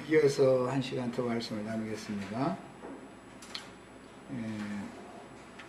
이어서 한 시간 더 말씀을 나누겠습니다.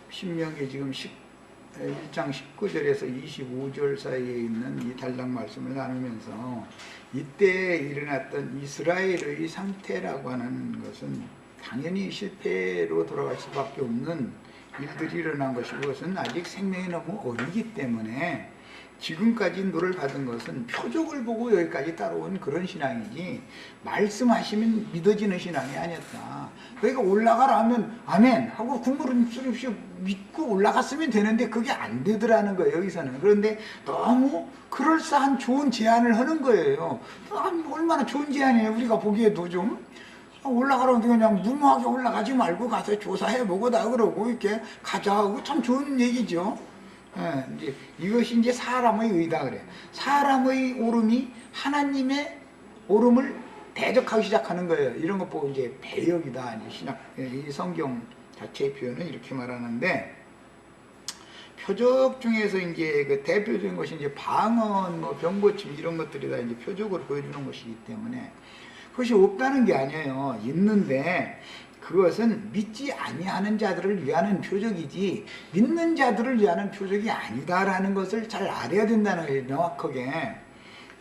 신명기 지금 1장 19절에서 25절 사이에 있는 이 단락 말씀을 나누면서 이때 일어났던 이스라엘의 상태라고 하는 것은 당연히 실패로 돌아갈 수밖에 없는 일들이 일어난 것이고, 그것은 아직 생명이 너무 어리기 때문에 지금까지 노를 받은 것은 표적을 보고 여기까지 따라온 그런 신앙이지 말씀하시면 믿어지는 신앙이 아니었다. 그러니까 올라가라 하면 아멘 하고 국물은 쑥 믿고 올라갔으면 되는데 그게 안 되더라는 거예요, 여기서는. 그런데 너무 그럴싸한 좋은 제안을 하는 거예요. 얼마나 좋은 제안이에요. 우리가 보기에도 좀 올라가라면 그냥 무모하게 올라가지 말고 가서 조사해보고 다 그러고 이렇게 가자 하고 참 좋은 얘기죠. 이제 이것이 이제 사람의 의다 그래. 사람의 오름이 하나님의 오름을 대적하기 시작하는 거예요. 이런 것 보고 이제 배역이다. 이제 신약 이 성경 자체의 표현은 이렇게 말하는데, 표적 중에서 이제 그 대표적인 것이 이제 방언, 뭐 병고침 이런 것들이 다 이제 표적으로 보여주는 것이기 때문에 그것이 없다는 게 아니에요. 있는데 그것은 믿지 아니하는 자들을 위하는 표적이지 믿는 자들을 위하는 표적이 아니다라는 것을 잘 알아야 된다는 거예요, 명확하게.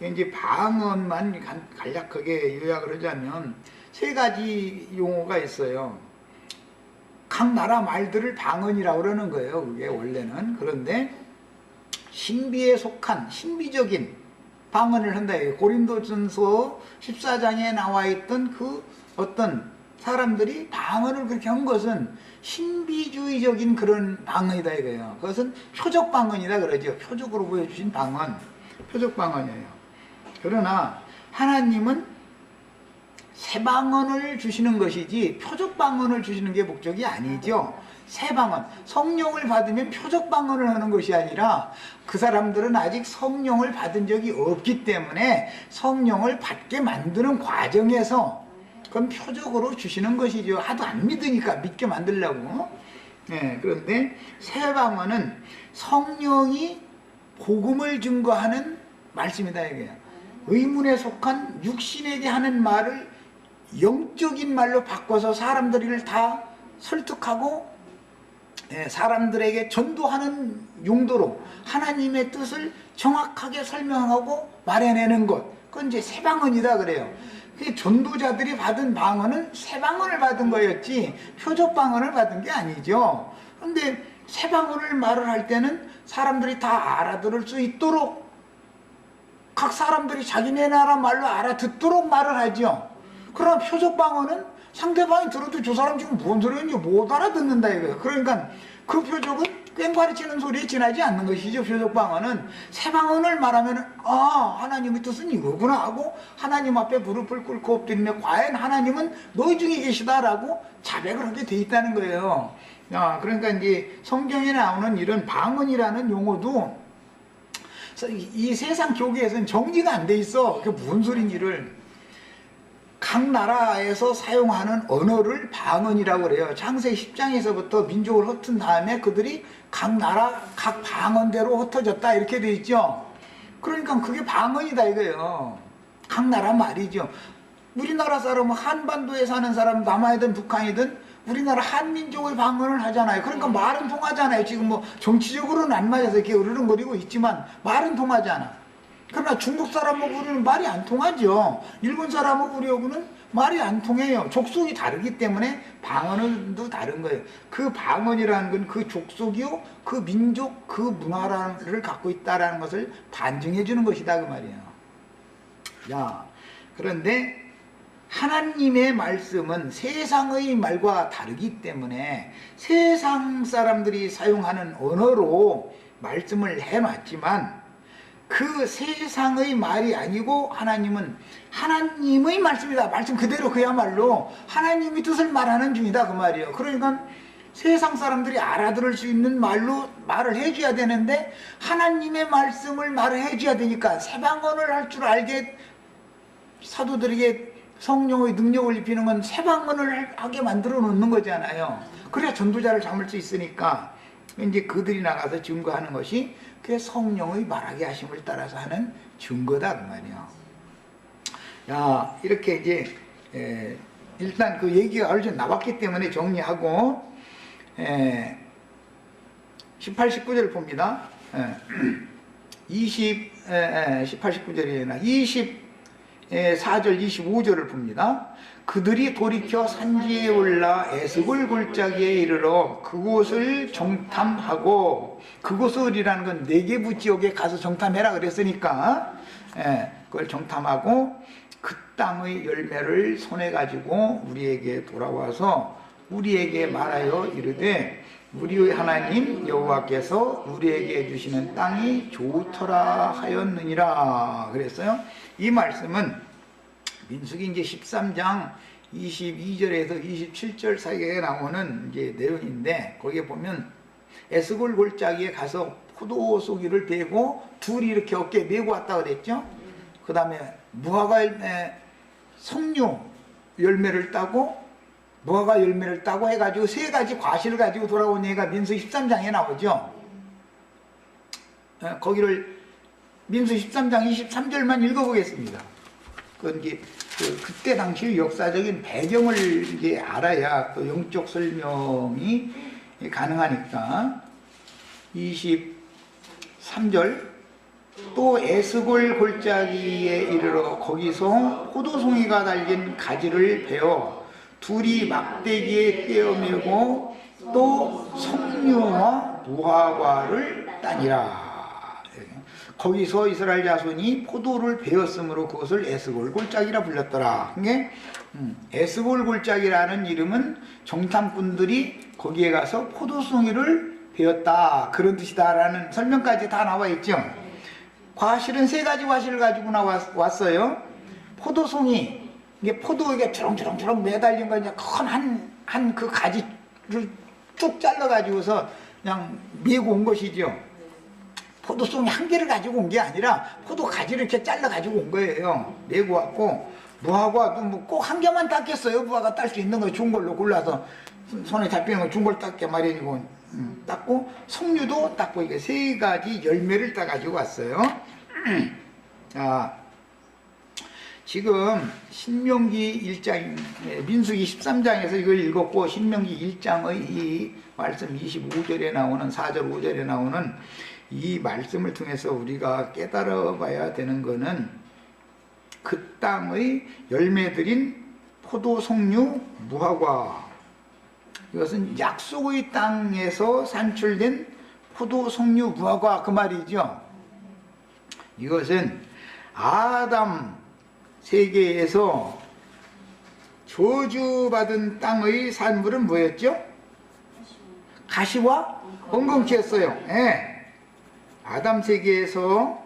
이제 방언만 간략하게 요약을 하자면 세 가지 용어가 있어요. 각 나라 말들을 방언이라고 그러는 거예요, 그게 원래는. 그런데 신비에 속한 신비적인 방언을 한다. 고린도전서 14장에 나와 있던 그 어떤 사람들이 방언을 그렇게 한 것은 신비주의적인 그런 방언이다 이거예요. 그것은 표적 방언이다 그러죠. 표적으로 보여주신 방언, 표적 방언이에요. 그러나 하나님은 새 방언을 주시는 것이지 표적 방언을 주시는 게 목적이 아니죠. 새 방언, 성령을 받으면 표적 방언을 하는 것이 아니라 그 사람들은 아직 성령을 받은 적이 없기 때문에 성령을 받게 만드는 과정에서 그건 표적으로 주시는 것이죠. 하도 안 믿으니까 믿게 만들려고. 그런데 새 방언은 성령이 복음을 증거하는 말씀이다 이거예요. 의문에 속한 육신에게 하는 말을 영적인 말로 바꿔서 사람들을 다 설득하고 사람들에게 전도하는 용도로 하나님의 뜻을 정확하게 설명하고 말해내는 것, 그건 이제 새 방언이다 그래요. 전도자들이 받은 방언은 새 방언을 받은 거였지 표적 방언을 받은 게 아니죠. 그런데 새 방언을 말을 할 때는 사람들이 다 알아들을 수 있도록 각 사람들이 자기네 나라 말로 알아듣도록 말을 하죠. 그러나 표적 방언은 상대방이 들어도 저 사람 지금 뭔 소리 하는지 못 알아듣는다 이거예요. 그러니까 그 표적은 꽹과리 치는 소리에 지나지 않는 것이죠. 표적 방언은 새 방언을 말하면 하나님의 뜻은 이거구나 하고 하나님 앞에 무릎을 꿇고 엎드리며 과연 하나님은 너희 중에 계시다라고 자백을 하게 돼 있다는 거예요. 그러니까 이제 성경에 나오는 이런 방언이라는 용어도 이 세상 교계에서는 정리가 안 돼 있어. 그게 무슨 소리인지를. 각 나라에서 사용하는 언어를 방언이라고 그래요. 창세기 10장에서부터 민족을 흩은 다음에 그들이 각 나라 각 방언대로 흩어졌다 이렇게 돼 있죠. 그러니까 그게 방언이다 이거예요. 각 나라 말이죠. 우리나라 사람은 한반도에 사는 사람, 남한이든 북한이든 우리나라 한민족의 방언을 하잖아요. 그러니까 말은 통하잖아요. 지금 뭐 정치적으로는 안 맞아서 이렇게 으르렁거리고 있지만 말은 통하잖아. 그러나 중국 사람하고 우리는 말이 안 통하죠. 일본 사람하고 우리하고는 말이 안 통해요. 족속이 다르기 때문에 방언도 다른 거예요. 그 방언이라는 건 그 족속이요, 그 민족, 그 문화를 갖고 있다는 것을 반증해 주는 것이다 그 말이에요. 그런데 하나님의 말씀은 세상의 말과 다르기 때문에 세상 사람들이 사용하는 언어로 말씀을 해놨지만 그 세상의 말이 아니고 하나님은 하나님의 말씀이다. 말씀 그대로 그야말로 하나님의 뜻을 말하는 중이다 그 말이에요. 그러니까 세상 사람들이 알아들을 수 있는 말로 말을 해줘야 되는데 하나님의 말씀을 말을 해줘야 되니까 새 방언을 할 줄 알게 사도들에게 성령의 능력을 입히는 건 새 방언을 하게 만들어 놓는 거잖아요. 그래야 전도자를 삼을 수 있으니까 이제 그들이 나가서 증거하는 것이 그게 성령의 말하게 하심을 따라서 하는 증거다 그 말이에요. 야, 이렇게 이제 일단 그 얘기가 얼추 나왔기 때문에 정리하고 18, 19절 봅니다. 18, 19절이나 24절, 25절을 봅니다. 그들이 돌이켜 산지에 올라 에스골 골짜기에 이르러 그곳을 정탐하고, 그곳을이라는 건 네게부 지역에 가서 정탐해라 그랬으니까 그걸 정탐하고 그 땅의 열매를 손에 가지고 우리에게 돌아와서 우리에게 말하여 이르되 우리의 하나님 여호와께서 우리에게 주시는 땅이 좋더라 하였느니라 그랬어요. 이 말씀은 민수기 이제 13장 22절에서 27절 사이에 나오는 이제 내용인데, 거기에 보면 에스골 골짜기에 가서 포도 송이를 베고 둘이 이렇게 어깨에 메고 왔다 그랬죠. 그 다음에 무화과 석류 열매를 따고 무화과 열매를 따고 해가지고 세 가지 과실을 가지고 돌아온 얘기가 민수기 13장에 나오죠. 거기를 민수기 13장 23절만 읽어보겠습니다. 그때 당시 역사적인 배경을 이게 알아야 또 영적 설명이 가능하니까. 23절, 또 에스골 골짜기에 이르러 거기서 포도송이가 달린 가지를 베어 둘이 막대기에 꿰어매고 또 석류와 무화과를 따니라. 거기서 이스라엘 자손이 포도를 베었으므로 그것을 에스골 골짜기라 불렸더라. 이게 에스골 골짜기라는 이름은 정탐꾼들이 거기에 가서 포도송이를 베었다 그런 뜻이다라는 설명까지 다 나와 있죠. 과실은 세 가지 과실을 가지고 나왔어요. 포도송이, 이게 포도에 주렁주렁 매달린 거 그냥 큰 그 가지를 쭉 잘라가지고서 그냥 메고 온 것이죠. 포도송이 한 개를 가지고 온 게 아니라 포도 가지를 이렇게 잘라 가지고 온 거예요. 메고 왔고, 무화과도 뭐 꼭 한 개만 땄겠어요. 무화과 딸 수 있는 거 좋은 걸로 골라서 손에 잡히는 거 좋은 걸 땄게 마련이고 땄고, 석류도 땄고, 이게 세 가지 열매를 따 가지고 왔어요. 자, 지금 신명기 1장, 민수기 13장에서 이걸 읽었고, 신명기 1장의 이 말씀 25절에 나오는 4절 5절에 나오는 이 말씀을 통해서 우리가 깨달아 봐야 되는 것은 그 땅의 열매들인 포도, 석류, 무화과, 이것은 약속의 땅에서 산출된 포도, 석류, 무화과 그 말이죠. 이것은 아담 세계에서 저주받은 땅의 산물은 뭐였죠? 가시와 엉겅퀴였어요. 예. 아담 세계에서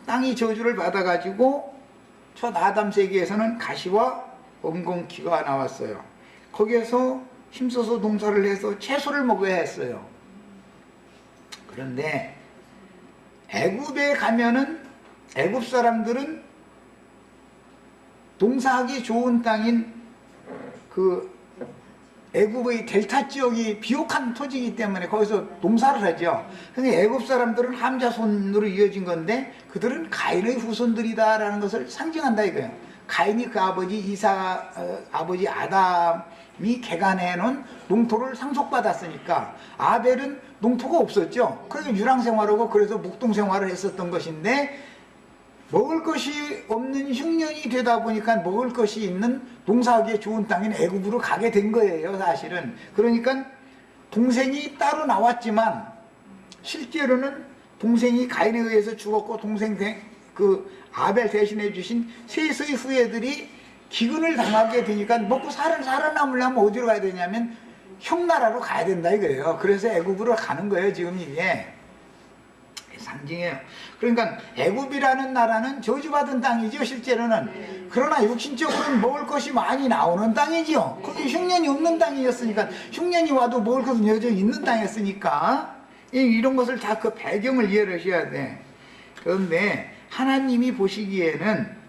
땅이 저주를 받아가지고 첫 아담 세계에서는 가시와 엉겅퀴가 나왔어요. 거기에서 힘써서 농사를 해서 채소를 먹어야 했어요. 그런데 애굽에 가면은 애굽 사람들은 농사하기 좋은 땅인 그 애굽의 델타 지역이 비옥한 토지이기 때문에 거기서 농사를 하죠. 근데 애굽 사람들은 함자손으로 이어진 건데 그들은 가인의 후손들이다라는 것을 상징한다 이거예요. 가인이 그 아버지 아버지 아담이 개간해 놓은 농토를 상속받았으니까, 아벨은 농토가 없었죠. 그래서 유랑생활하고 그래서 묵동생활을 했었던 것인데, 먹을 것이 없는 흉년이 되다 보니까 먹을 것이 있는 농사하기에 좋은 땅인 애굽으로 가게 된 거예요, 사실은. 그러니까 동생이 따로 나왔지만 실제로는 동생이 가인에 의해서 죽었고, 동생 그 아벨 대신해 주신 셋의 후예들이 기근을 당하게 되니까 먹고 살아남으려면 어디로 가야 되냐면 형 나라로 가야 된다 이거예요. 그래서 애굽으로 가는 거예요, 지금 이게. 상징이에요. 그러니까 애굽이라는 나라는 저주받은 땅이죠, 실제로는. 그러나 육신적으로는 먹을 것이 많이 나오는 땅이죠. 거기 흉년이 없는 땅이었으니까, 흉년이 와도 먹을 것은 여전히 있는 땅이었으니까, 이런 것을 다 그 배경을 이해를 하셔야 돼. 그런데 하나님이 보시기에는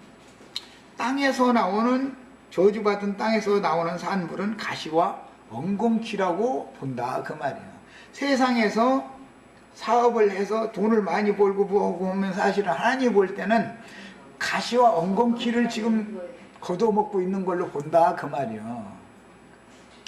땅에서 나오는, 저주받은 땅에서 나오는 산물은 가시와 엉겅퀴라고 본다 그 말이에요. 세상에서 사업을 해서 돈을 많이 벌고 보면 사실은 하나님이 볼 때는 가시와 엉겅퀴를 지금 거둬먹고 있는 걸로 본다 그 말이요.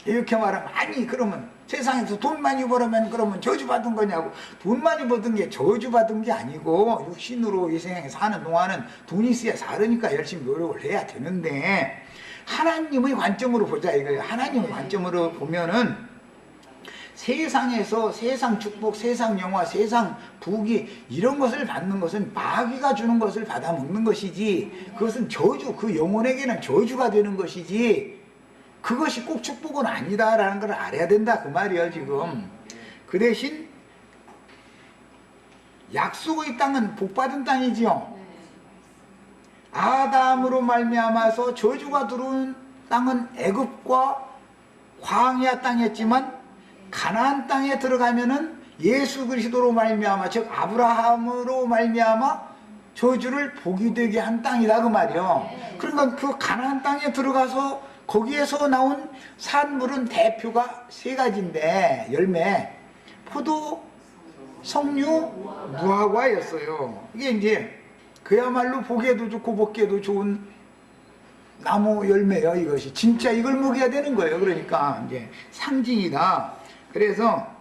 이렇게 말하면 아니 그러면 세상에서 돈 많이 벌으면 그러면 저주받은 거냐고. 돈 많이 버는 게 저주받은 게 아니고 육신으로 이 세상에 사는 동안은 돈이 있어야 살으니까 열심히 노력을 해야 되는데 하나님의 관점으로 보자 이거예요. 하나님의 관점으로 보면은 세상에서 세상 축복, 세상 영화, 세상 부귀 이런 것을 받는 것은 마귀가 주는 것을 받아 먹는 것이지 그것은 저주, 그 영혼에게는 저주가 되는 것이지 그것이 꼭 축복은 아니다라는 걸 알아야 된다 그 말이에요 지금. 그 대신 약속의 땅은 복받은 땅이지요. 아담으로 말미암아서 저주가 들어온 땅은 애굽과 광야 땅이었지만 가나안 땅에 들어가면은 예수 그리스도로 말미암아 즉 아브라함으로 말미암아 저주를 복이 되게 한 땅이다 그 말이요. 그러니까 그 가나안 땅에 들어가서 거기에서 나온 산물은 대표가 세 가지인데 열매, 포도, 석류, 무화과였어요. 이게 이제 그야말로 보기에도 좋고 먹기에도 좋은 나무 열매요. 이것이 진짜 이걸 먹여야 되는 거예요. 그러니까 이제 상징이다. 그래서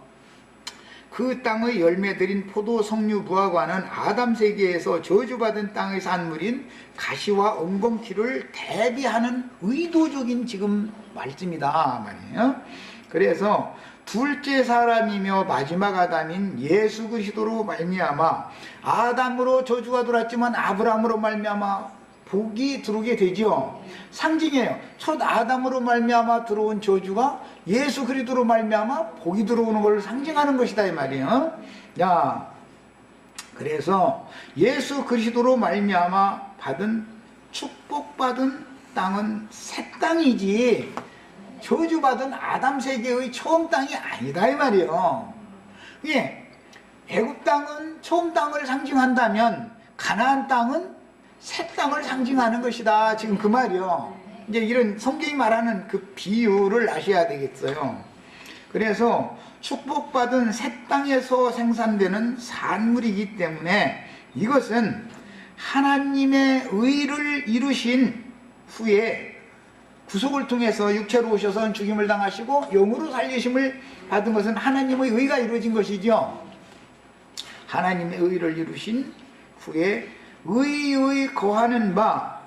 그 땅의 열매들인 포도, 석류, 무화과는 아담 세계에서 저주받은 땅의 산물인 가시와 엉겅퀴를 대비하는 의도적인 지금 말씀이다 말이에요. 그래서 둘째 사람이며 마지막 아담인 예수 그리스도로 말미암아 아담으로 저주가 들어왔지만 아브라함으로 말미암아 복이 들어오게 되죠. 상징이에요. 첫 아담으로 말미암아 들어온 저주가 예수 그리스도로 말미암아 복이 들어오는 걸 상징하는 것이다 이 말이에요. 야, 그래서 예수 그리스도로 말미암아 받은 축복받은 땅은 새 땅이지 저주받은 아담 세계의 처음 땅이 아니다 이 말이에요. 예, 애굽 땅은 처음 땅을 상징한다면 가나안 땅은 새 땅을 상징하는 것이다 지금 그 말이요. 이제 이런 성경이 말하는 그 비유를 아셔야 되겠어요. 그래서 축복받은 새 땅에서 생산되는 산물이기 때문에 이것은 하나님의 의를 이루신 후에 구속을 통해서 육체로 오셔서 죽임을 당하시고 영으로 살리심을 받은 것은 하나님의 의가 이루어진 것이죠. 하나님의 의를 이루신 후에 의의 거하는 바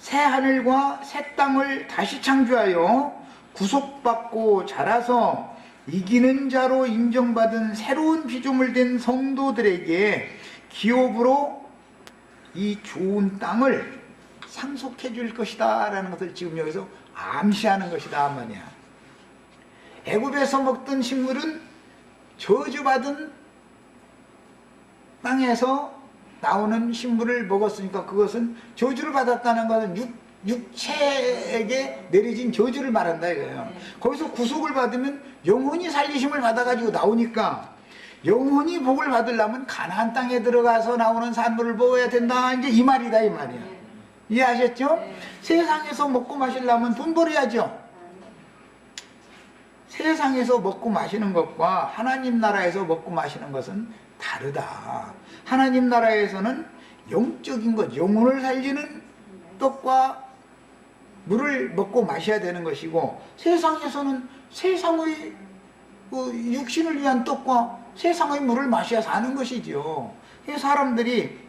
새 하늘과 새 땅을 다시 창조하여 구속받고 자라서 이기는 자로 인정받은 새로운 피조물 된 성도들에게 기업으로 이 좋은 땅을 상속해 줄 것이다 라는 것을 지금 여기서 암시하는 것이다 말이야. 애굽에서 먹던 식물은 저주받은 땅에서 나오는 식물을 먹었으니까 그것은 저주를 받았다는 것은 육체에게 내려진 저주를 말한다 이거예요. 거기서 구속을 받으면 영혼이 살리심을 받아가지고 나오니까 영혼이 복을 받으려면 가나안 땅에 들어가서 나오는 산물을 먹어야 된다 이제 이 말이다 이 말이야. 이해하셨죠? 세상에서 먹고 마시려면 돈 벌어야죠. 세상에서 먹고 마시는 것과 하나님 나라에서 먹고 마시는 것은 다르다. 하나님 나라에서는 영적인 것, 영혼을 살리는 떡과 물을 먹고 마셔야 되는 것이고 세상에서는 세상의 육신을 위한 떡과 세상의 물을 마셔야 사는 것이죠. 사람들이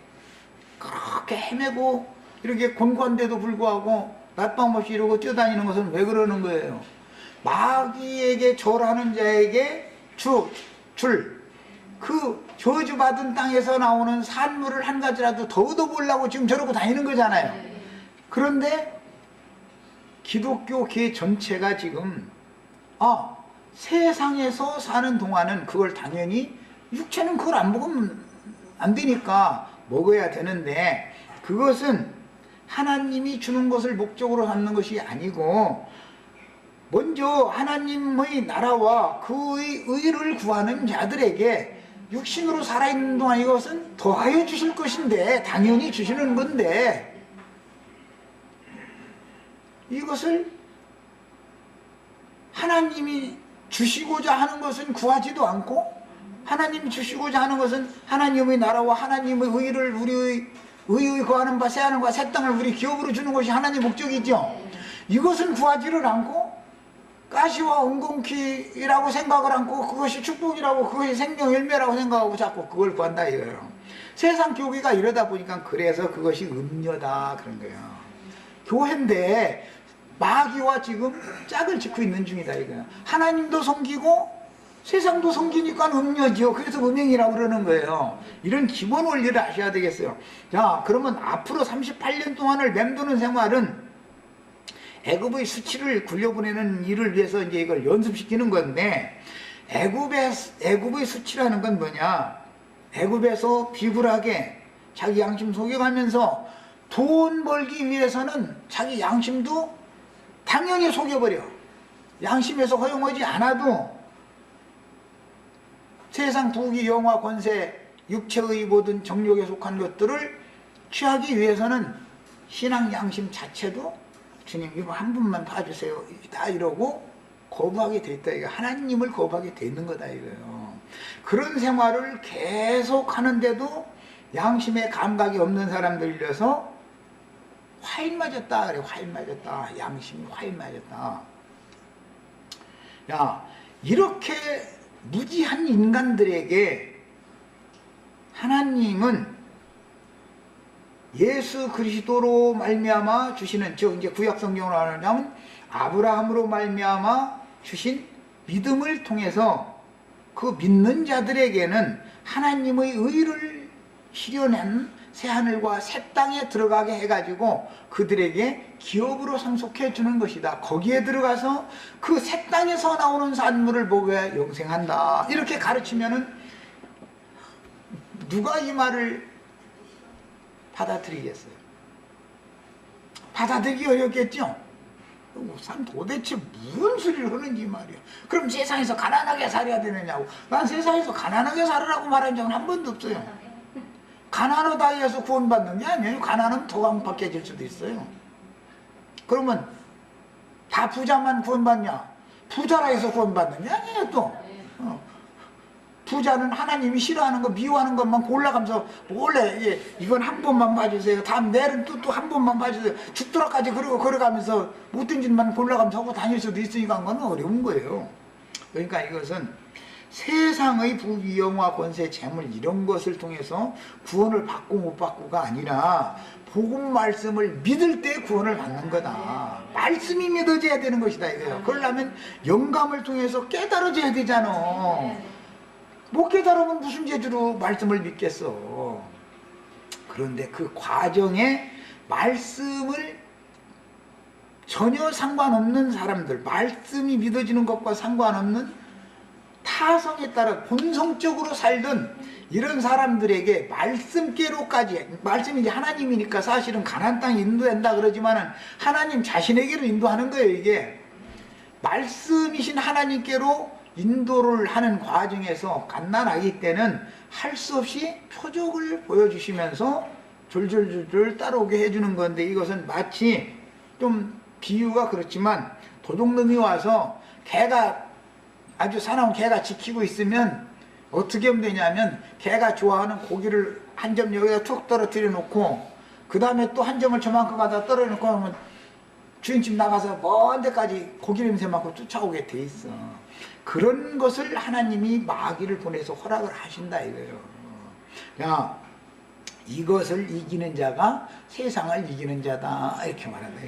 그렇게 헤매고 이렇게 곤고한데도 불구하고 낮밤 없이 이러고 뛰어다니는 것은 왜 그러는 거예요? 마귀에게 절하는 자에게 그 저주받은 땅에서 나오는 산물을 한 가지라도 더 얻어보려고 지금 저러고 다니는 거잖아요. 그런데 기독교계 전체가 지금 세상에서 사는 동안은 그걸 당연히 육체는 그걸 안 먹으면 안 되니까 먹어야 되는데 그것은 하나님이 주는 것을 목적으로 삼는 것이 아니고 먼저 하나님의 나라와 그의 의를 구하는 자들에게 육신으로 살아있는 동안 이것은 더하여 주실 것인데 당연히 주시는 건데 이것을 하나님이 주시고자 하는 것은 구하지도 않고 하나님이 주시고자 하는 것은 하나님의 나라와 하나님의 의를 우리의 의의 거하는 바 새하는 바 새 땅을 우리 기업으로 주는 것이 하나님의 목적이죠. 이것은 구하지를 않고 가시와 엉겅퀴라고 생각을 않고 그것이 축복이라고 그것이 생명 열매라고 생각하고 자꾸 그걸 구한다 이거예요. 세상 교회가 이러다 보니까 그래서 그것이 음녀다 그런 거예요. 교회인데 마귀와 지금 짝을 짓고 있는 중이다 이거예요. 하나님도 섬기고 세상도 섬기니까 음녀지요. 그래서 음행이라고 그러는 거예요. 이런 기본 원리를 아셔야 되겠어요. 자, 그러면 앞으로 38년 동안을 맴도는 생활은 애굽의 수치를 굴려보내는 일을 위해서 이제 이걸 연습시키는 건데, 애굽의 수치라는 건 뭐냐? 애굽에서 비굴하게 자기 양심 속여가면서 돈 벌기 위해서는 자기 양심도 당연히 속여버려. 양심에서 허용하지 않아도 세상 부귀 영화 권세 육체의 모든 정욕에 속한 것들을 취하기 위해서는 신앙 양심 자체도 주님 이거 한 분만 봐주세요 다 이러고 거부하게 돼 있다 이거. 하나님을 거부하게 돼 있는 거다 이거예요. 그런 생활을 계속 하는데도 양심의 감각이 없는 사람들이라서 화인 맞았다 그래. 화인 맞았다. 양심이 화인 맞았다. 야, 이렇게 무지한 인간들에게 하나님은 예수 그리스도로 말미암아 주시는, 즉 이제 구약 성경으로 하면 아브라함으로 말미암아 주신 믿음을 통해서 그 믿는 자들에게는 하나님의 의를 실현한 새하늘과 새 땅에 들어가게 해가지고 그들에게 기업으로 상속해 주는 것이다. 거기에 들어가서 그 새 땅에서 나오는 산물을 먹어야 영생한다. 이렇게 가르치면은 누가 이 말을 받아들이겠어요? 받아들이기 어렵겠죠? 산 도대체 무슨 소리를 하는지 말이야. 그럼 세상에서 가난하게 살아야 되느냐고. 난 세상에서 가난하게 살으라고 말한 적은 한 번도 없어요. 가난하다 해서 구원받는 게 아니에요. 가난하면 더 강박해질 수도 있어요. 그러면 다 부자만 구원받냐? 부자라 해서 구원받는 게 아니에요 또. 부자는 하나님이 싫어하는 거 미워하는 것만 골라가면서 원래 이건 한 번만 봐주세요. 다음 내일은 또 한 번만 봐주세요. 죽도록까지 그러고 걸어가면서 못된 짓만 골라가면서 하고 다닐 수도 있으니까 그건 어려운 거예요. 그러니까 이것은 세상의 부귀 영화 권세 재물 이런 것을 통해서 구원을 받고 못 받고가 아니라 복음 말씀을 믿을 때 구원을 받는 거다. 말씀이 믿어져야 되는 것이다 이거예요. 그러려면 영감을 통해서 깨달아져야 되잖아. 못 깨달으면 무슨 재주로 말씀을 믿겠어. 그런데 그 과정에 말씀을 전혀 상관없는 사람들, 말씀이 믿어지는 것과 상관없는 타성에 따라 본성적으로 살던 이런 사람들에게 말씀께로까지, 말씀이 이제 하나님이니까 사실은 가나안 땅에 인도된다 그러지만은 하나님 자신에게로 인도하는 거예요. 이게 말씀이신 하나님께로 인도를 하는 과정에서 갓난아기 때는 할 수 없이 표적을 보여주시면서 졸졸졸졸 따라오게 해주는 건데, 이것은 마치 좀 비유가 그렇지만 도둑놈이 와서 개가 아주 사나운 개가 지키고 있으면 어떻게 하면 되냐면, 개가 좋아하는 고기를 한 점 여기다 툭 떨어뜨려 놓고 그 다음에 또 한 점을 저만큼 갖다 떨어져 놓고 하면 주인집 나가서 먼 데까지 고기 냄새 맡고 쫓아오게 돼 있어. 그런 것을 하나님이 마귀를 보내서 허락을 하신다 이거예요. 야, 이것을 이기는 자가 세상을 이기는 자다 이렇게 말한다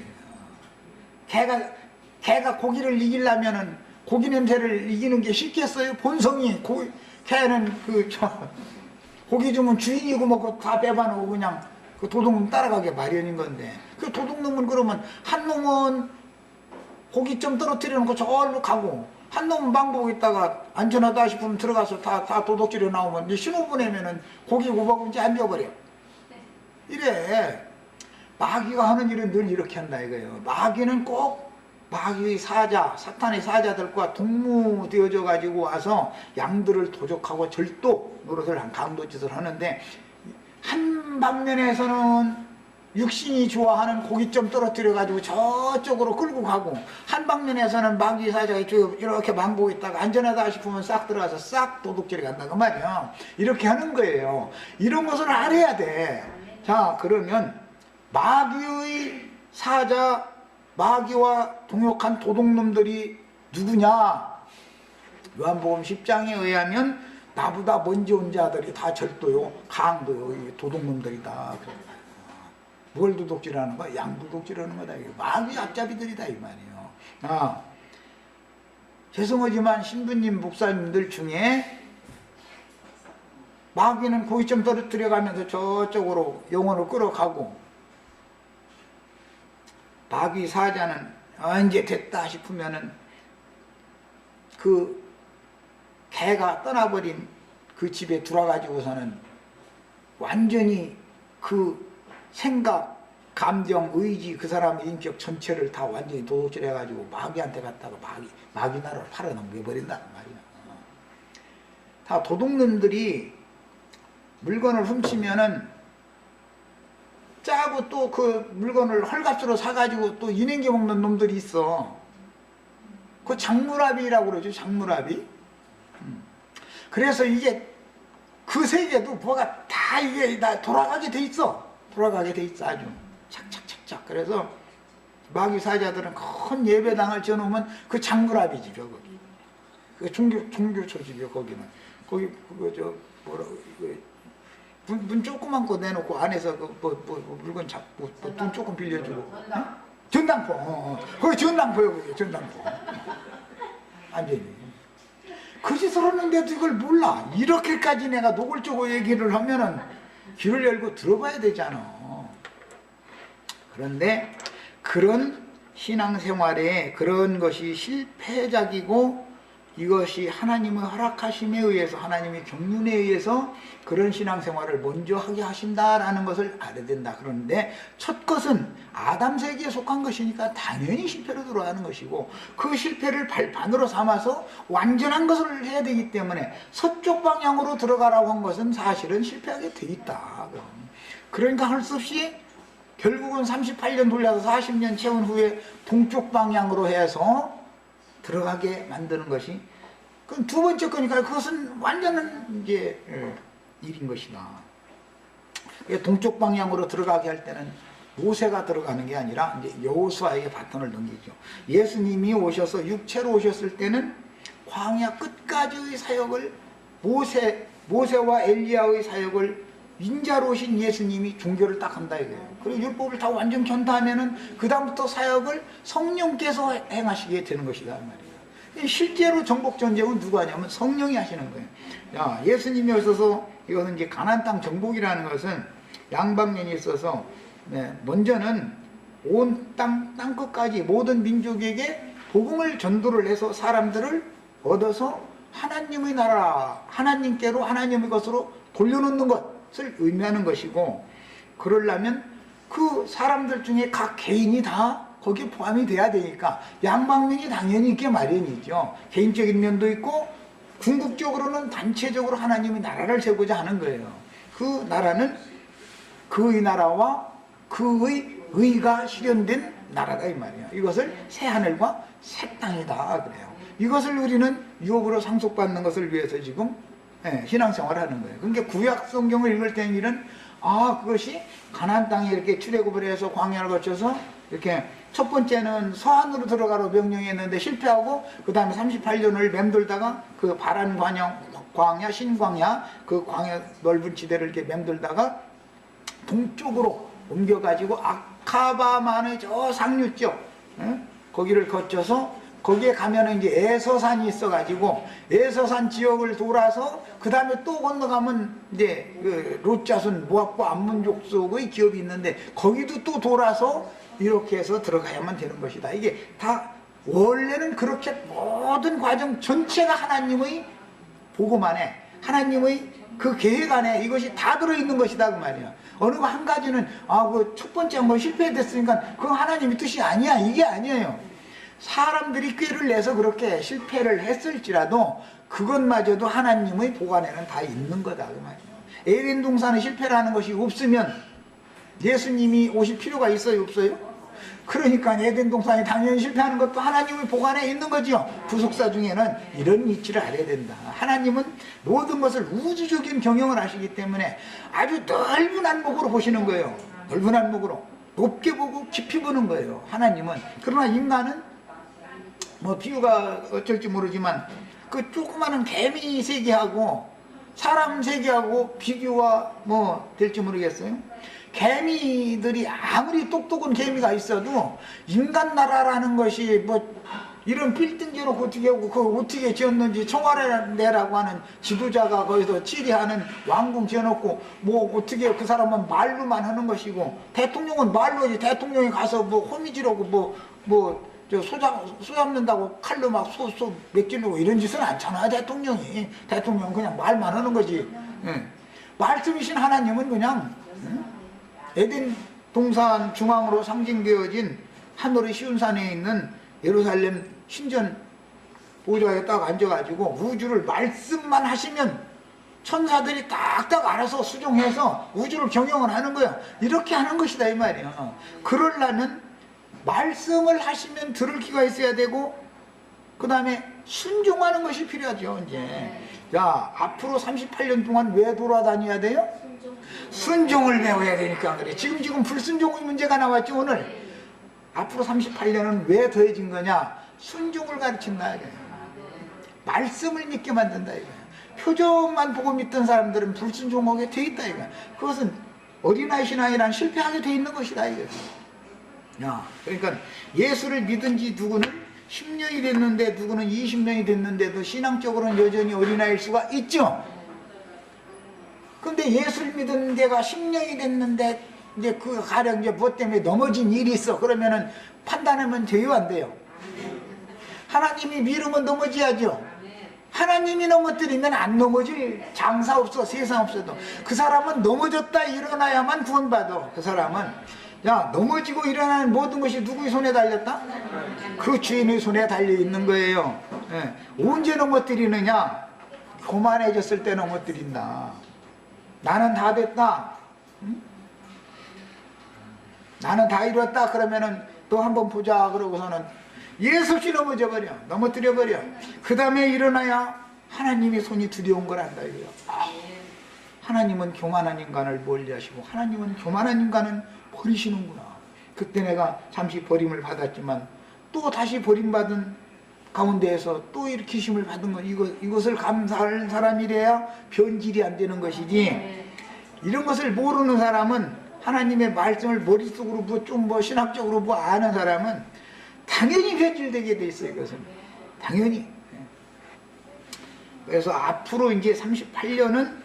이거예요. 개가 고기를 이기려면은 고기 냄새를 이기는 게 쉽겠어요? 본성이 개는 고기 주면 주인이고 뭐고 다 빼봐놓고 그냥 그 도둑놈 따라가게 마련인 건데, 그 도둑놈은 그러면 한 놈은 고기 좀 떨어뜨려 놓고 저기로 가고, 한 놈은 방 보고 있다가 안전하다 싶으면 들어가서 다 도둑질해 나오면 이제 신호 보내면은 고기 고박은지 안 줘버려. 이래. 마귀가 하는 일은 늘 이렇게 한다 이거예요. 마귀는 꼭 마귀의 사자, 사탄의 사자들과 동무되어져 가지고 와서 양들을 도적하고 절도 노릇을 한 강도짓을 하는데, 한 방면에서는 육신이 좋아하는 고기 좀 떨어뜨려 가지고 저쪽으로 끌고 가고, 한 방면에서는 마귀 사자가 이렇게 망보고 있다가 안전하다 싶으면 싹 들어가서 싹 도둑질해 간다 그 말이야. 이렇게 하는 거예요. 이런 것을 알아야 돼. 자, 그러면 마귀의 사자, 마귀와 동역한 도둑놈들이 누구냐? 요한복음 10장에 의하면 나보다 먼저 온 자들이 다 절도요, 강도요, 이 도둑놈들이다. 뭘 도둑질하는 거야? 양 도둑질하는 거다. 마귀 앞잡이들이다 이 말이에요. 아, 죄송하지만 신부님 목사님들 중에 마귀는 고기점 떨어뜨려가면서 저쪽으로 영혼을 끌어가고, 마귀 사자는 이제 됐다 싶으면은 그 개가 떠나버린 그 집에 들어가지고서는 완전히 그 생각, 감정, 의지, 그 사람의 인격 전체를 다 완전히 도둑질해가지고 마귀한테 갔다가 마귀 나라를 팔아넘겨버린다는 말이야. 다 도둑놈들이 물건을 훔치면은 짜고 또 그 물건을 헐값으로 사가지고 또 인행겨 먹는 놈들이 있어. 그 장물아비라고 그러죠, 장물아비. 그래서 이게 그 세계도 뭐가 다 이게 다 돌아가게 돼 있어. 돌아가게 돼 있어, 아주. 착착착착. 그래서 마귀 사자들은 큰 예배당을 지어놓으면 그 장물아비집이야, 거기. 그 종교초집이야, 거기는. 거기, 그거, 문 조그만 거 내놓고 안에서 물건 잡고 돈 조금 빌려주고. 전당포. 거기 전당포요, 거기 전당포. 완전히. 그 짓을 하는데도 이걸 몰라. 이렇게까지 내가 노골적으로 얘기를 하면은 귀를 열고 들어봐야 되잖아. 그런데 그런 신앙생활에 그런 것이 실패작이고, 이것이 하나님의 허락하심에 의해서, 하나님의 경륜에 의해서 그런 신앙생활을 먼저 하게 하신다라는 것을 알아야 된다. 그런데 첫 것은 아담 세계에 속한 것이니까 당연히 실패로 들어가는 것이고, 그 실패를 발판으로 삼아서 완전한 것을 해야 되기 때문에 서쪽 방향으로 들어가라고 한 것은 사실은 실패하게 돼 있다. 그러니까 할 수 없이 결국은 38년 돌려서 40년 채운 후에 동쪽 방향으로 해서 들어가게 만드는 것이, 그럼 두 번째 거니까 그것은 완전한 이제 일인 것이다. 동쪽 방향으로 들어가게 할 때는 모세가 들어가는 게 아니라 이제 여호수아에게 바톤을 넘기죠. 예수님이 오셔서 육체로 오셨을 때는 광야 끝까지의 사역을 모세와 엘리야의 사역을 인자로 오신 예수님이 종교를 딱 한다 이거예요. 그리고 율법을 다 완전 견다하면은 그 다음부터 사역을 성령께서 행하시게 되는 것이다 말이에요. 실제로 정복 전쟁은 누가 하냐면 성령이 하시는 거예요. 야, 예수님이 오셔서, 이것은 이제 가나안 땅 정복이라는 것은 양방면이 있어서, 먼저는 온 땅 끝까지 모든 민족에게 복음을 전도를 해서 사람들을 얻어서 하나님의 나라, 하나님께로, 하나님의 것으로 돌려놓는 것을 의미하는 것이고, 그러려면 그 사람들 중에 각 개인이 다 거기에 포함이 돼야 되니까 양방면이 당연히 있게 마련이죠. 개인적인 면도 있고 궁극적으로는 단체적으로 하나님의 나라를 세우고자 하는 거예요. 그 나라는 그의 나라와 그의 의가 실현된 나라다 이 말이에요. 이것을 새 하늘과 새 땅이다 그래요. 이것을 우리는 유업으로 상속받는 것을 위해서 지금 신앙생활을 하는 거예요. 그러니까 구약 성경을 읽을 때는 그것이 가나안 땅에 이렇게 출애굽을 해서 광야를 거쳐서 이렇게 첫 번째는 서안으로 들어가라고 명령했는데 실패하고, 그 다음에 38년을 맴돌다가 그 바란 광야, 신광야, 그 광야 넓은 지대를 이렇게 맴돌다가 동쪽으로 옮겨가지고 아카바만의 저 상류쪽, 거기를 거쳐서 거기에 가면은 이제 에서산이 있어가지고 에서산 지역을 돌아서 그 다음에 또 건너가면 이제 그 롯자손 모압과 암몬 족속의 기업이 있는데 거기도 또 돌아서 이렇게 해서 들어가야만 되는 것이다. 이게 다 원래는 그렇게 모든 과정 전체가 하나님의 복음 안에, 하나님의 그 계획 안에 이것이 다 들어있는 것이다 그 말이야. 어느 거 한 가지는 그 첫 번째 한 번 실패됐으니까 그건 하나님의 뜻이 아니야, 이게 아니에요. 사람들이 꾀를 내서 그렇게 실패를 했을지라도 그것마저도 하나님의 보관에는 다 있는 거다 그 말이에요. 에덴 동산에 실패를 하는 것이 없으면 예수님이 오실 필요가 있어요, 없어요? 그러니까 에덴 동산이 당연히 실패하는 것도 하나님의 보관에 있는 거죠. 부속사 중에는 이런 이치를 알아야 된다. 하나님은 모든 것을 우주적인 경영을 하시기 때문에 아주 넓은 안목으로 보시는 거예요. 넓은 안목으로 높게 보고 깊이 보는 거예요, 하나님은. 그러나 인간은 뭐 비유가 어쩔지 모르지만 그 조그마한 개미 세계하고 사람 세계하고 비교가 뭐 될지 모르겠어요. 개미들이 아무리 똑똑한 개미가 있어도 인간 나라라는 것이 뭐 이런 빌딩 지어놓고 어떻게 하고 그걸 어떻게 지었는지 청와대라고 하는 지도자가 거기서 지리하는 왕궁 지어놓고 뭐 어떻게 그 사람은 말로만 하는 것이고 대통령은 말로지. 대통령이 가서 뭐 호미지라고 저 소 잡는다고 칼로 막 소 맥지르고 이런 짓은 않잖아. 대통령은 그냥 말만 하는 거지. 예. 말씀이신 하나님은 그냥 에덴 동산 중앙으로 상징되어진 하늘의 시온산에 있는 예루살렘 신전 보좌에 딱 앉아가지고 우주를 말씀만 하시면 천사들이 딱딱 알아서 수종해서 우주를 경영을 하는 거야. 이렇게 하는 것이다 이 말이야. 그러려면 말씀을 하시면 들을 귀가 있어야 되고 그 다음에 순종하는 것이 필요하죠. 이제 자, 앞으로 38년 동안 왜 돌아다녀야 돼요? 순종을 배워야 되니까 그래. 지금 불순종의 문제가 나왔죠. 오늘 앞으로 38년은 왜 더해진 거냐? 순종을 가르친다 이거야. 말씀을 믿게 만든다 이거야. 표정만 보고 믿던 사람들은 불순종하게 돼 있다 이거야. 그것은 어린아이 신앙이란 실패하게 돼 있는 것이다 이거야. 그러니까 예수를 믿은 지 누구는 10년이 됐는데 누구는 20년이 됐는데도 신앙적으로는 여전히 어린아이일 수가 있죠. 근데 예수를 믿은 데가 10년이 됐는데 이제 그 가령 이제 무엇 때문에 넘어진 일이 있어. 그러면은 판단하면 돼요, 안 돼요? 하나님이 미루면 넘어져야죠. 하나님이 넘어뜨리면 안 넘어질 장사 없어, 세상 없어도. 그 사람은 넘어졌다 일어나야만 구원받아. 그 사람은 넘어지고 일어나는 모든 것이 누구의 손에 달렸다? 그 주인의 손에 달려있는 거예요. 예. 언제 넘어뜨리느냐? 교만해졌을 때 넘어뜨린다. 나는 다 됐다. 응? 나는 다 이뤘다. 그러면은 또 한번 보자. 그러고서는 예수 없이 넘어뜨려 버려. 그 다음에 일어나야 하나님의 손이 두려운 걸 안다 이거예요. 하나님은 교만한 인간을 멀리하시고 하나님은 교만한 인간은 버리시는구나. 그때 내가 잠시 버림을 받았지만 또 다시 버림받은 가운데에서 또 일으키심을 받은 것, 이것을 감사할 사람이래야 변질이 안 되는 것이지. 이런 것을 모르는 사람은, 하나님의 말씀을 머릿속으로 좀 신학적으로 아는 사람은 당연히 변질되게 돼 있어요. 이것은 당연히. 그래서 앞으로 이제 38년은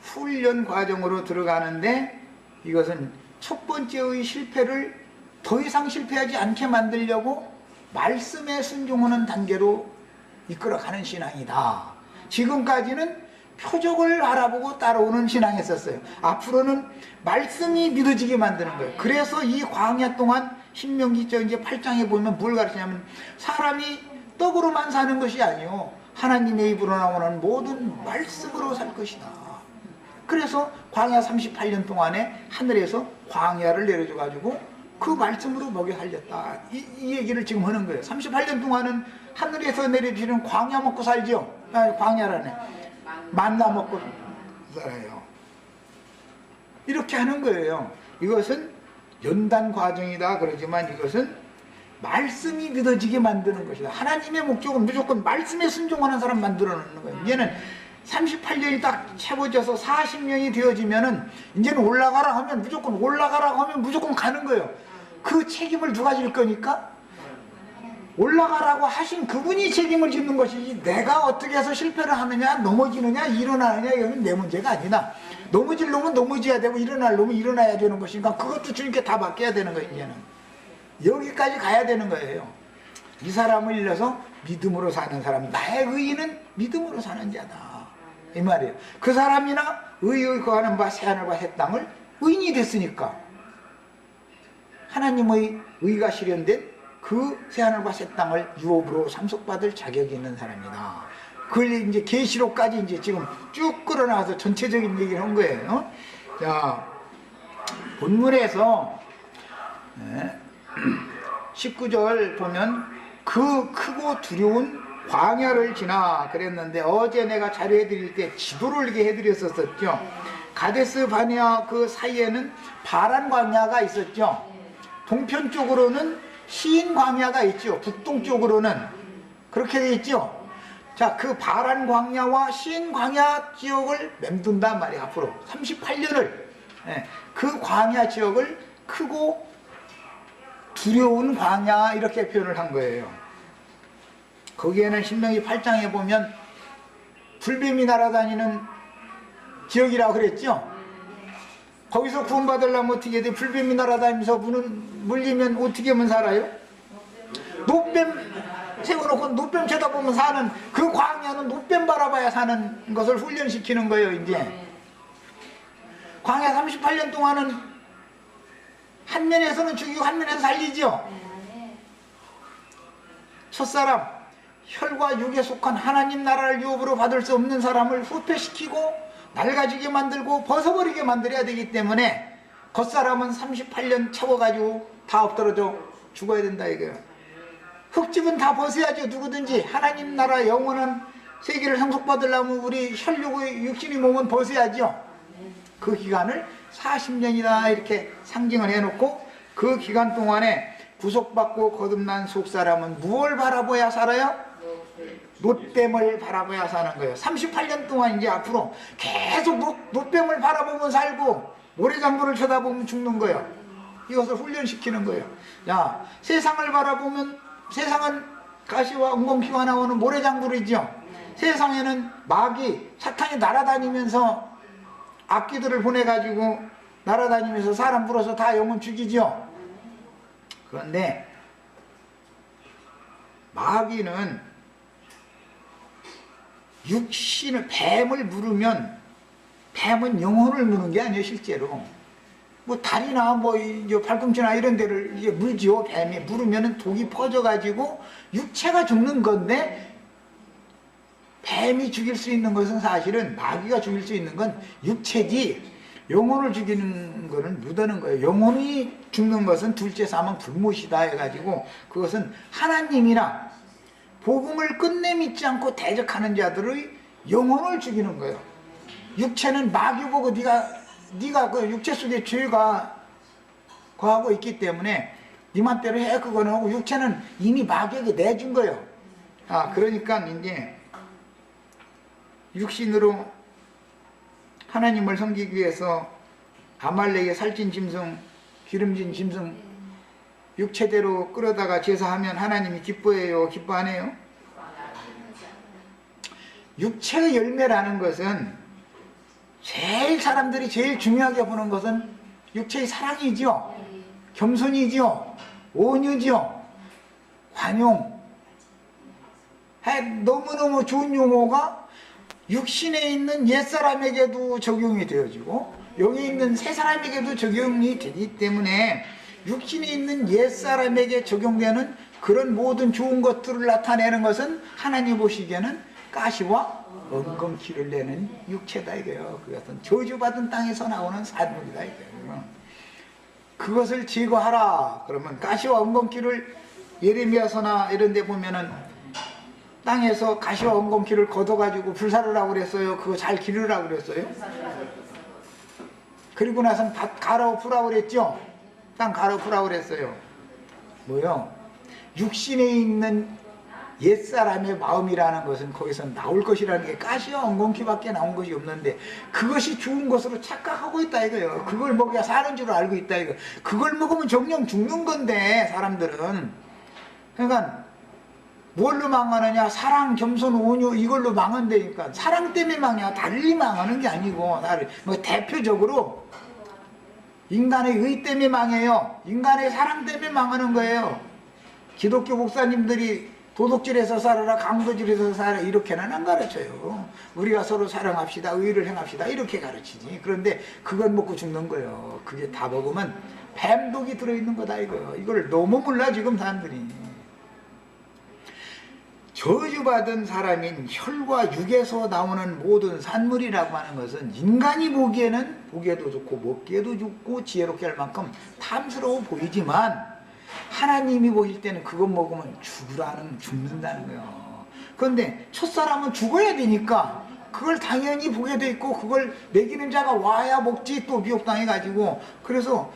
훈련 과정으로 들어가는데, 이것은 첫 번째의 실패를 더 이상 실패하지 않게 만들려고 말씀에 순종하는 단계로 이끌어가는 신앙이다. 지금까지는 표적을 바라보고 따라오는 신앙이었어요. 앞으로는 말씀이 믿어지게 만드는 거예요. 그래서 이 광야 동안 신명기 이제 8장에 보면 뭘 가르치냐면 사람이 떡으로만 사는 것이 아니요 하나님의 입으로 나오는 모든 말씀으로 살 것이다. 그래서 광야 38년 동안에 하늘에서 광야를 내려줘가지고 그 말씀으로 먹여 살렸다. 이 얘기를 지금 하는 거예요. 38년 동안은 하늘에서 내려주는 광야 먹고 살죠. 광야라네. 만나 먹고 살아요. 이렇게 하는 거예요. 이것은 연단 과정이다 그러지만 이것은 말씀이 믿어지게 만드는 것이다. 하나님의 목적은 무조건 말씀에 순종하는 사람 만들어 놓는 거예요. 이제는 38년이 딱 채워져서 40년이 되어지면은 이제는 올라가라 하면 무조건 가는 거예요. 그 책임을 누가 질 거니까? 올라가라고 하신 그분이 책임을 짓는 것이지 내가 어떻게 해서 실패를 하느냐, 넘어지느냐, 일어나느냐 이건 내 문제가 아니다. 넘어질 놈은 넘어져야 되고 일어날 놈은 일어나야 되는 것이니까 그것도 주님께 다 맡겨야 되는 거예요. 이제는 여기까지 가야 되는 거예요. 이 사람을 일러서 믿음으로 사는 사람, 나의 의인은 믿음으로 사는 자다 이 말이에요. 그 사람이나 의의 거하는 바 새하늘과 새 땅을 의인이 됐으니까 하나님의 의가 실현된 그 새하늘과 새 땅을 유업으로 상속받을 자격이 있는 사람이다. 그걸 이제 계시록까지 이제 지금 쭉 끌어나와서 전체적인 얘기를 한 거예요. 자, 본문에서 네. 19절 보면 그 크고 두려운 광야를 지나 그랬는데, 어제 내가 자료해 드릴 때 지도를 이렇게 해드렸었죠. 가데스 바네아 그 사이에는 바란 광야가 있었죠. 동편 쪽으로는 시인 광야가 있죠. 북동쪽으로는 그렇게 돼 있죠. 자, 그 바란 광야와 시인 광야 지역을 맴돈단 말이에요. 앞으로 38년을. 그 광야 지역을 크고 두려운 광야 이렇게 표현을 한 거예요. 거기에는 신명기 8장에 보면 불뱀이 날아다니는 지역이라고 그랬죠. 거기서 구원받으려면 어떻게 돼? 불뱀이 날아다니면서 물리면 어떻게 하면 살아요? 노뱀 세워놓고 노뱀 쳐다보면 사는, 그 광야는 노뱀 바라봐야 사는 것을 훈련시키는 거예요. 이제 광야 38년 동안은 한 면에서는 죽이고 한 면에서 살리죠. 첫사람, 혈과 육에 속한 하나님 나라를 유업으로 받을 수 없는 사람을 후퇴시키고 낡아지게 만들고 벗어버리게 만들어야 되기 때문에 겉사람은 38년 채워가지고 다 엎드러져 죽어야 된다 이거예요. 흙집은 다 벗어야죠. 누구든지 하나님 나라 영원한 세계를 상속받으려면 우리 혈육의 육신의 몸은 벗어야죠. 그 기간을 40년이나 이렇게 상징을 해놓고, 그 기간 동안에 구속받고 거듭난 속사람은 무엇을 바라봐야 살아요? 노뱀을 바라봐야 사는 거예요. 38년 동안 이제 앞으로 계속 노뱀을 바라보면 살고 모래장구를 쳐다보면 죽는 거예요. 이것을 훈련시키는 거예요. 야, 세상을 바라보면 세상은 가시와 엉겅퀴가 나오는 모래장구이죠. 세상에는 마귀, 사탄이 날아다니면서 악기들을 보내가지고 날아다니면서 사람 불어서 다 영혼 죽이죠. 그런데 마귀는 육신을, 뱀을 물으면 뱀은 영혼을 무는 게 아니에요. 실제로 뭐 다리나 뭐 발꿈치나 이런 데를 이게 물죠. 뱀이 물으면 독이 퍼져가지고 육체가 죽는 건데, 뱀이 죽일 수 있는 것은 사실은, 마귀가 죽일 수 있는 건 육체지, 영혼을 죽이는 거는 묻어는 거예요. 영혼이 죽는 것은 둘째 사망 불못이다 해가지고, 그것은 하나님이나 복음을 끝내 믿지 않고 대적하는 자들의 영혼을 죽이는 거예요. 육체는 마귀 보고 네가 그 육체 속에 죄가 거하고 있기 때문에 네 맘대로 해, 그거는 하고, 육체는 이미 마귀에게 내준 거예요. 그러니까 이제 육신으로 하나님을 섬기기 위해서 아말렉의 살찐 짐승, 기름진 짐승 육체대로 끌어다가 제사하면 하나님이 기뻐해요? 기뻐 안 해요? 육체의 열매라는 것은, 제일 사람들이 제일 중요하게 보는 것은 육체의 사랑이죠. 겸손이죠. 온유죠. 관용. 너무너무 좋은 용어가 육신에 있는 옛사람에게도 적용이 되어지고 여기 있는 새사람에게도 적용이 되기 때문에, 육신에 있는 옛사람에게 적용되는 그런 모든 좋은 것들을 나타내는 것은 하나님 보시기에는 가시와 엉겅퀴를 내는 육체다 이거예요. 그것은 저주받은 땅에서 나오는 산물이다 이거예요. 그것을 제거하라. 그러면 가시와 엉겅퀴를, 예레미야서나 이런 데 보면은 땅에서 가시와 엉겅퀴를 걷어가지고 불사르라고 그랬어요? 그거 잘 기르라고 그랬어요? 그리고 나선 밭 갈아엎으라고 그랬죠? 땅 갈아엎으라고 그랬어요. 뭐요? 육신에 있는 옛사람의 마음이라는 것은 거기서 나올 것이라는 게 가시와 엉겅퀴밖에 나온 것이 없는데, 그것이 좋은 것으로 착각하고 있다 이거예요. 그걸 먹어야 사는 줄 알고 있다 이거. 그걸 먹으면 정령 죽는 건데 사람들은. 그러니까 뭘로 망하느냐? 사랑, 겸손, 온유 이걸로 망한다니까. 사랑 때문에 망해. 달리 망하는 게 아니고, 뭐 대표적으로 인간의 의 때문에 망해요. 인간의 사랑 때문에 망하는 거예요. 기독교 목사님들이 도둑질해서 살아라, 강도질해서 살아라 이렇게는 안 가르쳐요. 우리가 서로 사랑합시다, 의를 행합시다 이렇게 가르치지. 그런데 그건 먹고 죽는 거예요. 그게 다 먹으면 뱀독이 들어있는 거다 이거예요. 이걸 너무 몰라 지금 사람들이. 저주받은 사람인 혈과 육에서 나오는 모든 산물이라고 하는 것은 인간이 보기에는 보기에도 좋고 먹기에도 좋고 지혜롭게 할 만큼 탐스러워 보이지만 하나님이 보실 때는 그것 먹으면 죽는다는 거예요. 그런데 첫사람은 죽어야 되니까 그걸 당연히 보게 돼 있고 그걸 먹이는 자가 와야 먹지 또 미혹당해 가지고 그래서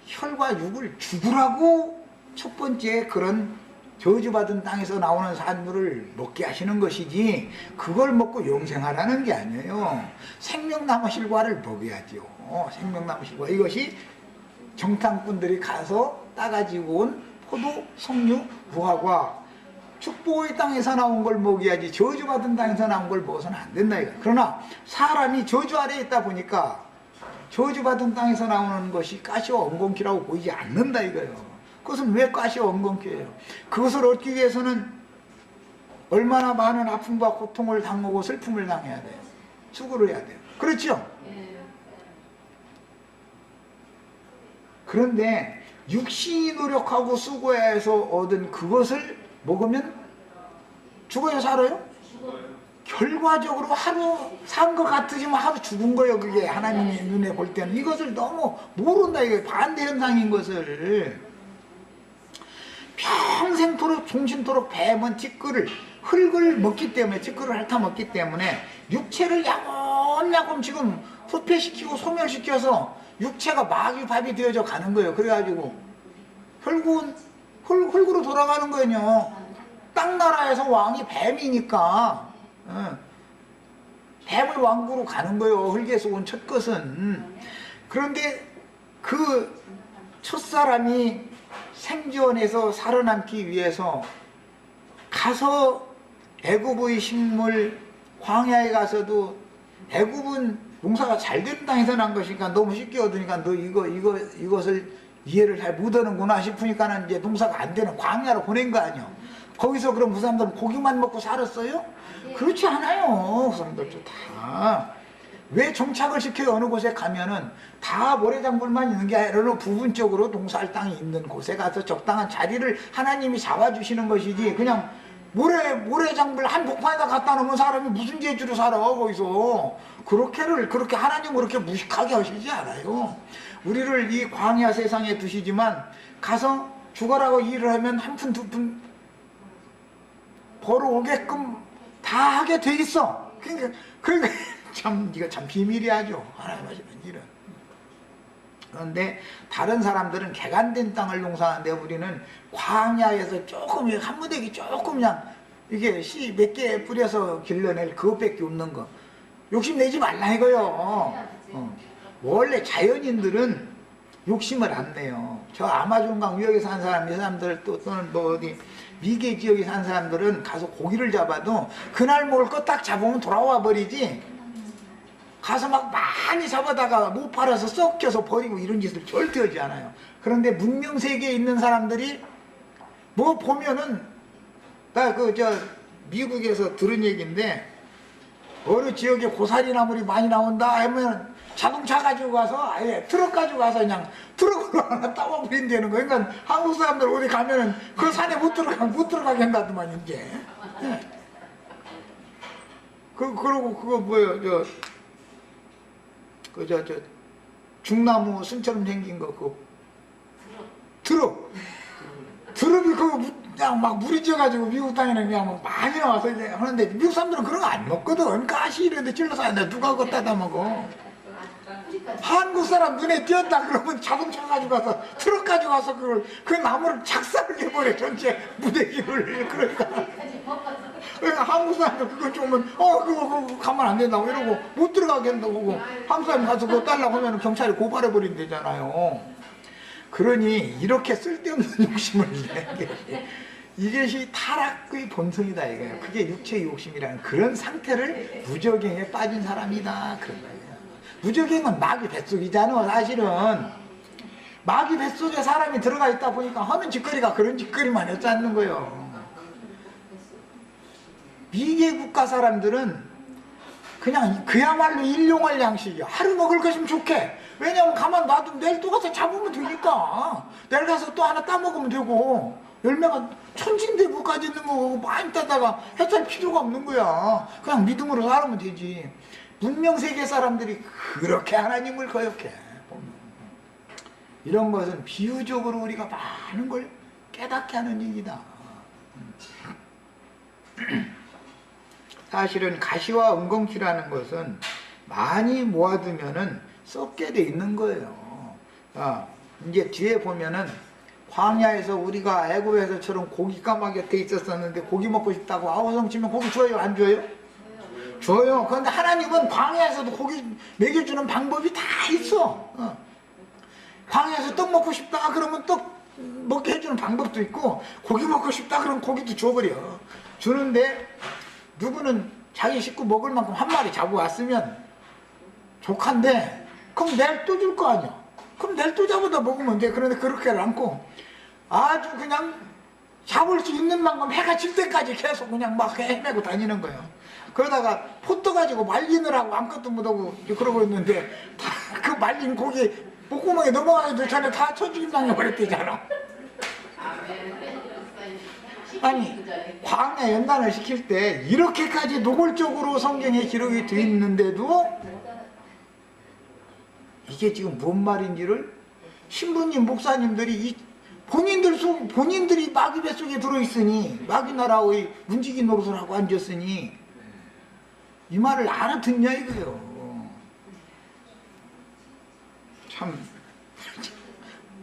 혈과 육을 죽으라고 첫 번째 그런 저주받은 땅에서 나오는 산물을 먹게 하시는 것이지 그걸 먹고 영생하라는 게 아니에요. 생명나무 실과를 먹여야죠. 생명나무 실과 이것이 정탐꾼들이 가서 따가지고 온 포도, 석류, 무화과 축복의 땅에서 나온 걸 먹여야지 저주받은 땅에서 나온 걸 먹어서는 안 된다 이거. 그러나 사람이 저주 아래에 있다 보니까 저주받은 땅에서 나오는 것이 가시와 엉겅퀴라고 보이지 않는다 이거예요. 그것은 왜 가시와 엉겅퀴예요? 그것을 얻기 위해서는 얼마나 많은 아픔과 고통을 당하고 슬픔을 당해야 돼요. 수고를 해야 돼요. 그렇죠? 그런데 육신이 노력하고 수고해서 얻은 그것을 먹으면 죽어요 살아요? 결과적으로 하루 산 것 같으지만 하루 죽은 거예요. 그게 하나님의 눈에 볼 때는 이것을 너무 모른다 이거예요. 반대 현상인 것을 평생토록 종신토록 뱀은 티끌을 흙을 먹기 때문에 티끌을 핥아 먹기 때문에 육체를 야금야금 지금 후퇴시키고 소멸시켜서 육체가 마귀밥이 되어져 가는 거예요. 그래가지고 결국은 흙으로 돌아가는 거예요. 땅나라에서 왕이 뱀이니까 뱀의 왕국으로 가는 거예요. 흙에서 온 첫 것은. 그런데 그 첫사람이 생존해서 살아남기 위해서 가서 애굽의 식물 광야에 가서도 애굽은 농사가 잘 되는 땅에서 난 것이니까 너무 쉽게 얻으니까 너 이것을 이해를 잘 못하는구나 싶으니까는 이제 농사가 안 되는 광야로 보낸 거 아니야. 거기서 그럼 그 사람들은 고기만 먹고 살았어요? 그렇지 않아요. 그 사람들도 다. 왜 정착을 시켜요? 어느 곳에 가면은 다 모래장물만 있는 게 아니라 부분적으로 농사할 땅이 있는 곳에 가서 적당한 자리를 하나님이 잡아주시는 것이지 그냥 모래장물 한 복판에다 갖다 놓으면 사람이 무슨 재주로 살아 거기서 그렇게 하나님 그렇게 무식하게 하시지 않아요. 우리를 이 광야 세상에 두시지만 가서 죽어라고 일을 하면 한 푼 두 푼 벌어오게끔 다 하게 돼 있어. 그러니까 참 이거 참 비밀이야죠. 하나님 하시는 일은. 그런데 다른 사람들은 개간된 땅을 농사하는데 우리는 광야에서 조금 한 무더기 조금 그냥 이게 씨 몇 개 뿌려서 길러낼 그것밖에 없는 거 욕심내지 말라 이거요. 원래 자연인들은 욕심을 안 내요. 저 아마존강 위역에 사는 사람, 이 사람들 또는 뭐 어디 미개 지역에 사는 사람들은 가서 고기를 잡아도 그날 먹을 거 딱 잡으면 돌아와 버리지. 가서 막 많이 잡아다가 못 팔아서 썩혀서 버리고 이런 짓을 절대 하지 않아요. 그런데 문명세계에 있는 사람들이 뭐 보면은 나 미국에서 들은 얘기인데 어느 지역에 고사리 나물이 많이 나온다 하면 자동차 가지고 가서 아예 트럭 가지고 가서 그냥 트럭으로 하나 따와버린다는 거예요. 그러니까 한국 사람들 어디 가면은 그 산에 못 들어가게 한다더만 이제. 그러고 그거 뭐예요? 중나무 순처럼 생긴 거, 드럽이 그거 그냥 막 물이 쪄가지고 미국 땅에는 그냥 막 많이 나와서 이제 하는데 미국 사람들은 그런 거 안 먹거든. 가시 이런데 찔러서 하는데 누가 그거 따다 먹어. 한국 사람 눈에 띄었다 그러면 자동차 가지고 가서 트럭 가지고 가서 그 나무를 작살을 내버려 전체 무대기를. 그러니까 한국 사람들 그거 좀 그거 가면 안 된다고 이러고 못 들어가게 한다고 그러고 한국 사람 가서 그거 딸라고 하면 경찰이 고발해 버린대잖아요. 그러니 이렇게 쓸데없는 욕심을 내게 이것이 타락의 본성이다 이거예요. 그게 육체의 욕심이라는 그런 상태를 무저갱에 빠진 사람이다 그런 거예요. 무저갱은 마귀 뱃속이잖아. 사실은 마귀 뱃속에 사람이 들어가 있다 보니까 하는 짓거리가 그런 짓거리만 했지 않는 거예요. 미개 국가 사람들은 그냥 그야말로 일용할 양식이야. 하루 먹을 것이면 좋게. 왜냐면 가만 놔두면 내일 또 가서 잡으면 되니까. 내일 가서 또 하나 따먹으면 되고. 열매가 천진데 뭐까지 있는 거 많이 따다가 해탈 필요가 없는 거야. 그냥 믿음으로 살면 되지. 문명세계 사람들이 그렇게 하나님을 거역해. 이런 것은 비유적으로 우리가 많은 걸 깨닫게 하는 얘기다. 사실은 가시와 은공치라는 것은 많이 모아두면은 썩게 돼 있는 거예요. 이제 뒤에 보면은 광야에서 우리가 애굽에서처럼 고기 까마귀 곁에 있었었는데 고기 먹고 싶다고 아우성 치면 고기 줘요? 안 줘요? 줘요. 그런데 하나님은 광야에서도 고기 먹여주는 방법이 다 있어. 광야에서 떡 먹고 싶다 그러면 떡 먹게 해주는 방법도 있고, 고기 먹고 싶다 그러면 고기도 줘버려. 주는데 누구는 자기 식구 먹을 만큼 한 마리 잡아왔으면 족한데, 그럼 내일 또 줄 거 아니야. 그럼 내일 또 잡아다 먹으면 돼. 그런데 그렇게는 않고 아주 그냥 잡을 수 있는 만큼 해가 질 때까지 계속 그냥 막 헤매고 다니는 거예요. 그러다가 포 떠가지고 말리느라고 아무것도 못하고 그러고 있는데 그 말린 고기 목구멍에 넘어가기도 전에 다 처죽임 당해버렸대잖아. 아니, 광야 연단을 시킬 때 이렇게까지 노골적으로 성경에 기록이 되어 있는데도 이게 지금 뭔 말인지를 신부님, 목사님들이 본인들이 마귀 뱃속에 들어있으니, 마귀 나라의 문지기 노릇을 하고 앉았으니 이 말을 알아듣냐 이거요. 참,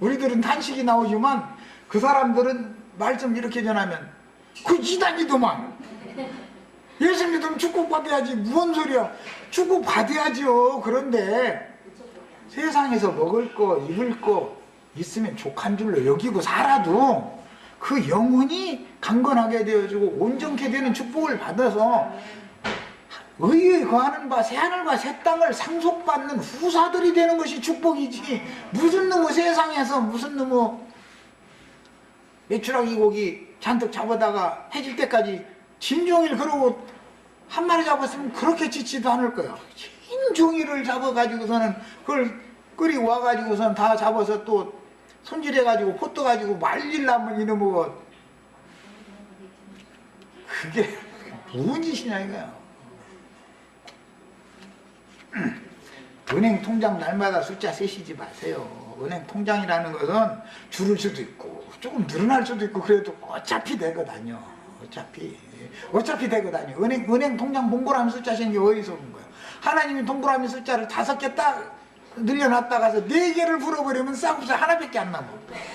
우리들은 탄식이 나오지만 그 사람들은 말씀 이렇게 전하면 그 이단이더만. 예수 믿으면 축복받아야지. 무슨 소리야. 축복받아야지요. 그런데 세상에서 먹을 거 입을 거 있으면 족한 줄로 여기고 살아도 그 영혼이 강건하게 되어지고 온전케 되는 축복을 받아서 의에 거하는 바 새하늘과 새 땅을 상속받는 후사들이 되는 것이 축복이지, 무슨 놈의 세상에서 무슨 놈의 메추라기 고기 잔뜩 잡아다가 해질 때까지 진종일 그러고 한 마리 잡았으면 그렇게 지치도 않을 거야. 진종일을 잡아가지고서는 그걸 끓이 와가지고서는 다 잡아서 또 손질해가지고 포 떠가지고 말리려면 이놈의 그게 무슨 짓이냐 이거야. 은행 통장 날마다 숫자 세시지 마세요. 은행 통장이라는 것은 줄을 수도 있고 조금 늘어날 수도 있고 그래도 어차피 되거든요. 어차피 되거든요. 은행 통장 동그라미 숫자 생긴 게 어디서 온 거야. 하나님이 동그라미 숫자를 5개 딱 늘려놨다가서 4개를 풀어버리면 싹없이 하나밖에 안 남아.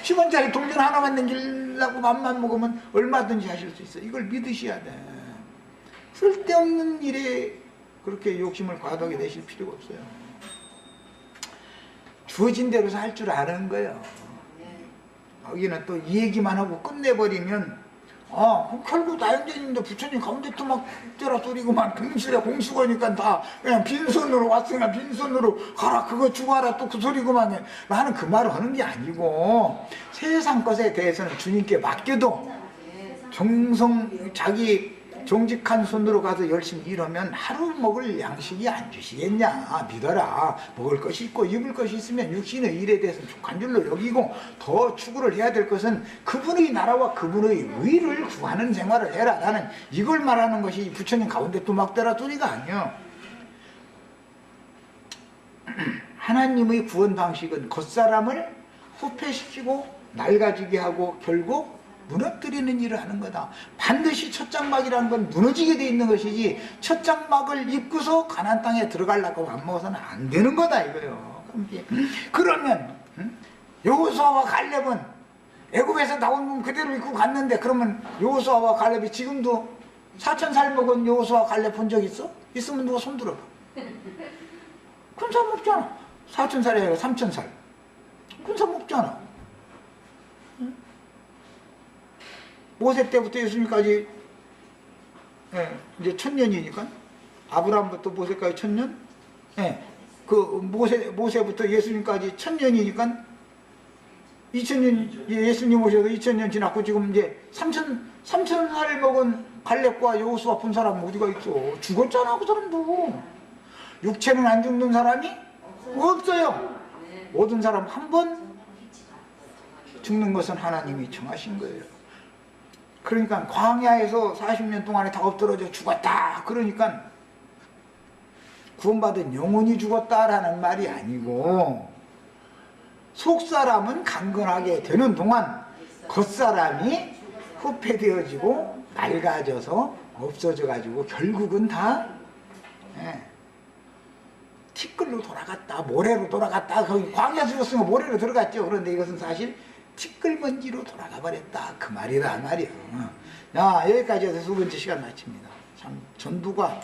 10원짜리 동전 하나만 남기려고 맘만 먹으면 얼마든지 하실 수 있어. 이걸 믿으셔야 돼. 쓸데없는 일에 그렇게 욕심을 과도하게 내실 필요가 없어요. 주어진 대로 살 줄 아는 거예요. 여기는 또 이 얘기만 하고 끝내버리면 결국 나영재님도 부처님 가운데도 막 때라 소리고만 공수거니까 다 그냥 빈손으로 왔으니까 빈손으로 가라 그거 주고하라 또 그 소리고만. 나는 그 말을 하는 게 아니고 세상 것에 대해서는 주님께 맡겨도 정성 자기 정직한 손으로 가서 열심히 일하면 하루 먹을 양식이 안 주시겠냐. 믿어라. 먹을 것이 있고 입을 것이 있으면 육신의 일에 대해서는 족한 줄로 여기고 더 추구를 해야 될 것은 그분의 나라와 그분의 의를 구하는 생활을 해라. 나는 이걸 말하는 것이 부처님 가운데 또 막대라 소리가 아니야. 하나님의 구원 방식은 겉사람을 후패시키고 낡아지게 하고 결국 무너뜨리는 일을 하는 거다. 반드시 첫 장막이라는 건 무너지게 돼 있는 것이지 첫 장막을 입고서 가나안 땅에 들어가려고 맘먹어서는 안 되는 거다 이거요. 그러면 여호수아와 갈렙은 애굽에서 나온 놈 그대로 입고 갔는데, 그러면 여호수아와 갈렙이 지금도 4,000살 먹은 여호수아 갈렙 본 적 있어? 있으면 누가 손 들어봐. 큰 사람 없잖아. 4,000살이 아니라 3,000살. 큰 사람 없잖아. 모세 때부터 예수님까지 이제 1000년이니까 아브라함부터 모세까지 1000년, 그 모세부터 예수님까지 1000년이니까 2000년 예수님 오셔서 2000년 지났고 지금 이제 3,000살을 먹은 갈렙과 여호수아 본 사람은 어디가 있어? 죽었잖아 그 사람도. 육체는 안 죽는 사람이 없어요. 모든 사람 한 번 죽는 것은 하나님이 정하신 거예요. 그러니까 광야에서 40년 동안에 다 엎드러져 죽었다. 그러니까 구원받은 영혼이 죽었다라는 말이 아니고 속사람은 강건하게 되는 동안 겉사람이 후패되어지고 낡아져서 없어져가지고 결국은 다 티끌로 돌아갔다, 모래로 돌아갔다. 거기 광야 죽었으면 모래로 들어갔죠. 그런데 이것은 사실 티끌먼지로 돌아가 버렸다. 그 말이란 말이에요. 자, 여기까지 해서 두 번째 시간 마칩니다. 참 전두가